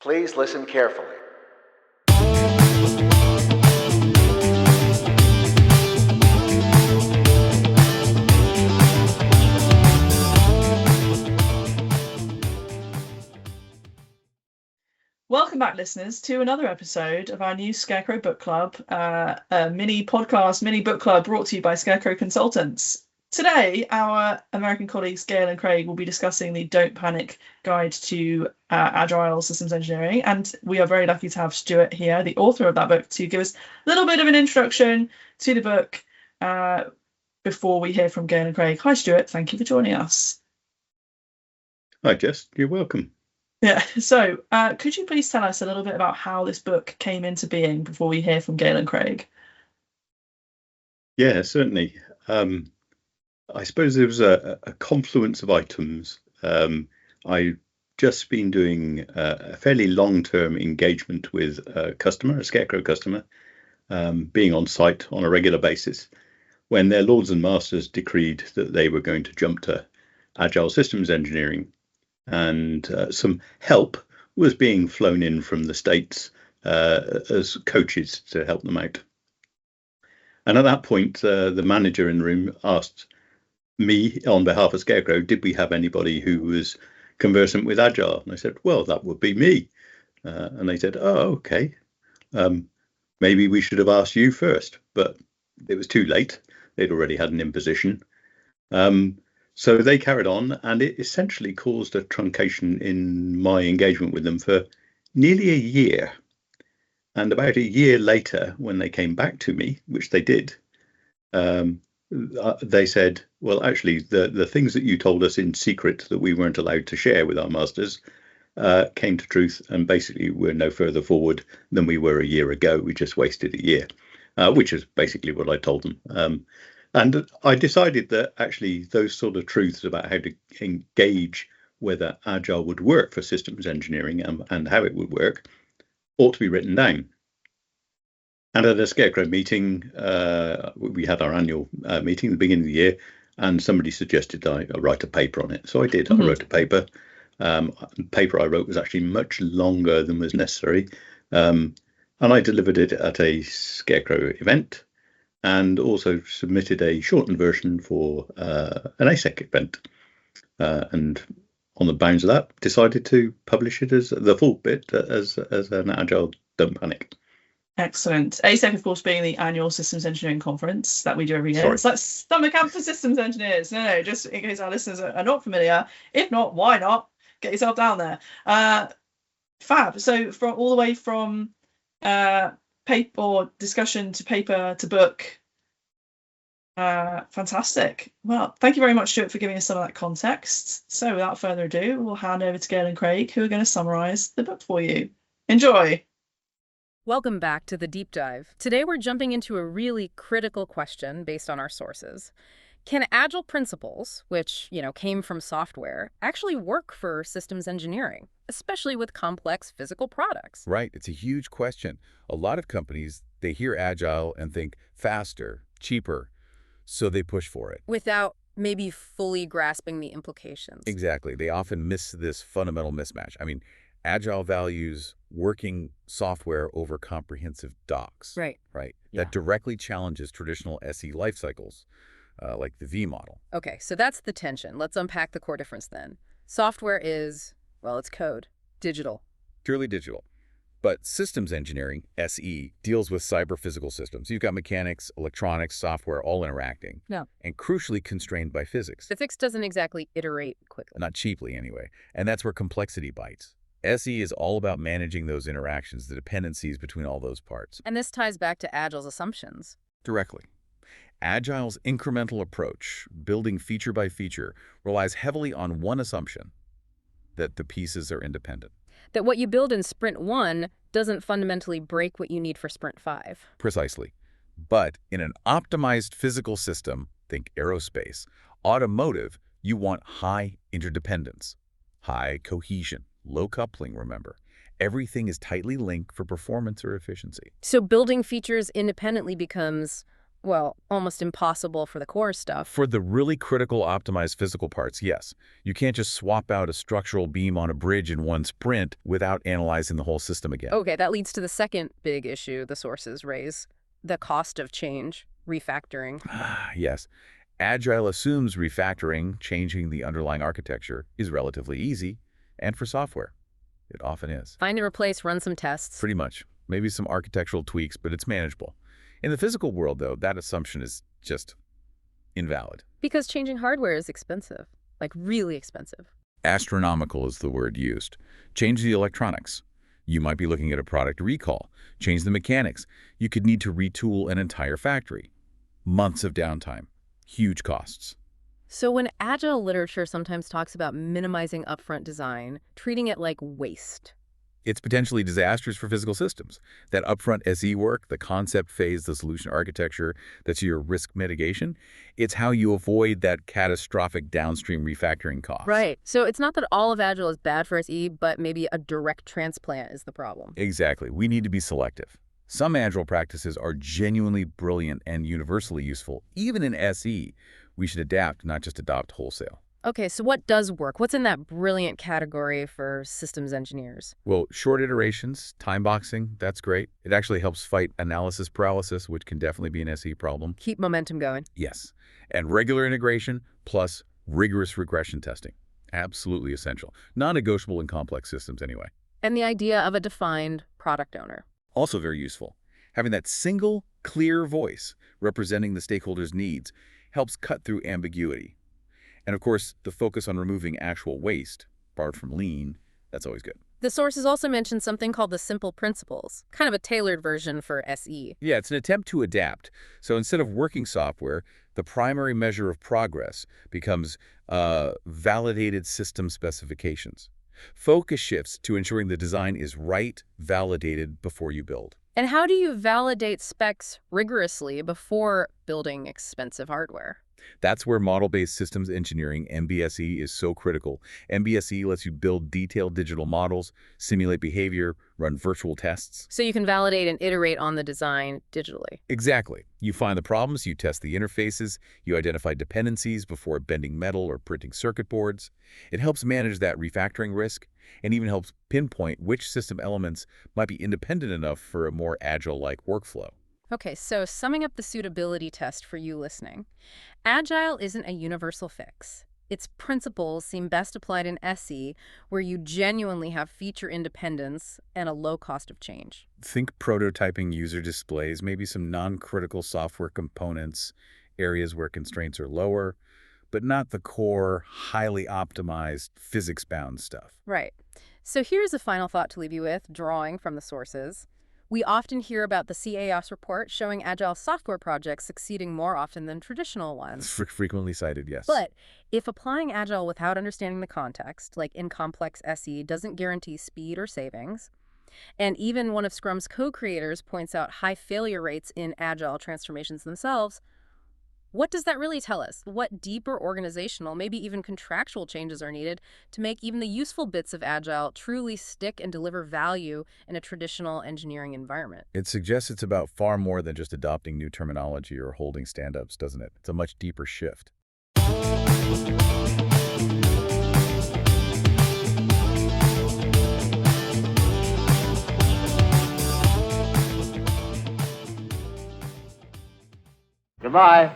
Please listen carefully. Welcome back, listeners, to another episode of our new Scarecrow Book Club, a mini podcast, mini book club brought to you by Scarecrow Consultants. Today, our American colleagues Gail and Craig will be discussing the Don't Panic Guide to Agile Systems Engineering, and we are very lucky to have Stuart here, the author of that book, to give us a little bit of an introduction to the book before we hear from Gail and Craig. Hi, Stuart. Thank you for joining us. Hi, Jess. You're welcome. Yeah, so could you please tell us a little bit about how this book came into being before we hear from Gail and Craig? Yeah, certainly. I suppose there was a confluence of items. I've just been doing a fairly long-term engagement with a customer, a Scarecrow customer, being on site on a regular basis, when their lords and masters decreed that they were going to jump to Agile Systems Engineering. And some help was being flown in from the States as coaches to help them out. And at that point, the manager in the room asked me on behalf of Scarecrow, did we have anybody who was conversant with Agile? And I said, well, that would be me. And they said, oh, okay. Maybe we should have asked you first, but it was too late. They'd already had an imposition. So they carried on, and it essentially caused a truncation in my engagement with them for nearly a year. And about a year later, when they came back to me, which they did, they said, well, actually, the things that you told us in secret that we weren't allowed to share with our masters came to truth, and basically we're no further forward than we were a year ago. We just wasted a year, which is basically what I told them. And I decided that actually those sort of truths about how to engage whether Agile would work for systems engineering and how it would work ought to be written down. And at a Scarecrow meeting, we had our annual meeting at the beginning of the year, and somebody suggested I write a paper on it. So I did. Mm-hmm. I wrote a paper. The paper I wrote was actually much longer than was necessary. And I delivered it at a Scarecrow event, and also submitted a shortened version for an ASEC event. And on the bounds of that, decided to publish it as the full bit as an Agile Don't Panic. Excellent. ASEC, of course, being the annual Systems Engineering Conference that we do every year. Sorry. It's like summer camp for systems engineers. No, just in case our listeners are not familiar. If not, why not? Get yourself down there. Fab. So from all the way from paper or discussion to paper to book. Fantastic. Well, thank you very much, Stuart, for giving us some of that context. So without further ado, we'll hand over to Gail and Craig, who are going to summarize the book for you. Enjoy. Welcome back to the deep dive. Today we're jumping into a really critical question based on our sources. Can Agile principles, which, came from software, actually work for systems engineering, especially with complex physical products? Right. It's a huge question. A lot of companies, they hear Agile and think faster, cheaper, so they push for it. Without maybe fully grasping the implications. Exactly. They often miss this fundamental mismatch. I mean, Agile values working software over comprehensive docs. Right. Yeah. That directly challenges traditional SE life cycles, like the V model. Okay, so that's the tension. Let's unpack the core difference then. Software is, well, it's code, digital. Purely digital. But systems engineering, SE, deals with cyber-physical systems. You've got mechanics, electronics, software, all interacting. No. And crucially constrained by physics. Physics doesn't exactly iterate quickly. Not cheaply, anyway. And that's where complexity bites. SE is all about managing those interactions, the dependencies between all those parts. And this ties back to Agile's assumptions. Directly. Agile's incremental approach, building feature by feature, relies heavily on one assumption, that the pieces are independent. That what you build in Sprint 1 doesn't fundamentally break what you need for Sprint 5. Precisely. But in an optimized physical system, think aerospace, automotive, you want high interdependence, high cohesion, low coupling, remember. Everything is tightly linked for performance or efficiency. So building features independently becomes well, almost impossible for the core stuff. For the really critical optimized physical parts, yes. You can't just swap out a structural beam on a bridge in one sprint without analyzing the whole system again. Okay, that leads to the second big issue the sources raise, the cost of change, refactoring. Yes. Agile assumes refactoring, changing the underlying architecture, is relatively easy, and for software, it often is. Find and replace, run some tests. Pretty much. Maybe some architectural tweaks, but it's manageable. In the physical world, though, that assumption is just invalid. Because changing hardware is expensive, like really expensive. Astronomical is the word used. Change the electronics. You might be looking at a product recall. Change the mechanics. You could need to retool an entire factory. Months of downtime. Huge costs. So when Agile literature sometimes talks about minimizing upfront design, treating it like waste. It's potentially disastrous for physical systems. That upfront SE work, the concept phase, the solution architecture, that's your risk mitigation, it's how you avoid that catastrophic downstream refactoring cost. Right. So it's not that all of Agile is bad for SE, but maybe a direct transplant is the problem. Exactly. We need to be selective. Some Agile practices are genuinely brilliant and universally useful. Even in SE, we should adapt, not just adopt wholesale. Okay, so what does work? What's in that brilliant category for systems engineers? Well, short iterations, time boxing, that's great. It actually helps fight analysis paralysis, which can definitely be an SE problem. Keep momentum going. Yes. And regular integration plus rigorous regression testing. Absolutely essential. Non-negotiable in complex systems anyway. And the idea of a defined product owner. Also very useful. Having that single, clear voice representing the stakeholders' needs helps cut through ambiguity. And of course, the focus on removing actual waste, borrowed from lean, that's always good. The sources also mentioned something called the simple principles, kind of a tailored version for SE. Yeah, it's an attempt to adapt. So instead of working software, the primary measure of progress becomes validated system specifications. Focus shifts to ensuring the design is right, validated before you build. And how do you validate specs rigorously before building expensive hardware? That's where model-based systems engineering, MBSE, is so critical. MBSE lets you build detailed digital models, simulate behavior, run virtual tests. So you can validate and iterate on the design digitally. Exactly. You find the problems, you test the interfaces, you identify dependencies before bending metal or printing circuit boards. It helps manage that refactoring risk and even helps pinpoint which system elements might be independent enough for a more Agile-like workflow. Okay, so summing up the suitability test for you listening, Agile isn't a universal fix. Its principles seem best applied in SE, where you genuinely have feature independence and a low cost of change. Think prototyping user displays, maybe some non-critical software components, areas where constraints are lower, but not the core, highly optimized, physics-bound stuff. Right. So here's a final thought to leave you with, drawing from the sources. We often hear about the CAOS report showing Agile software projects succeeding more often than traditional ones. Frequently cited, yes. But if applying Agile without understanding the context, like in complex SE, doesn't guarantee speed or savings, and even one of Scrum's co-creators points out high failure rates in Agile transformations themselves, what does that really tell us? What deeper organizational, maybe even contractual changes are needed to make even the useful bits of Agile truly stick and deliver value in a traditional engineering environment? It suggests it's about far more than just adopting new terminology or holding stand-ups, doesn't it? It's a much deeper shift. Goodbye.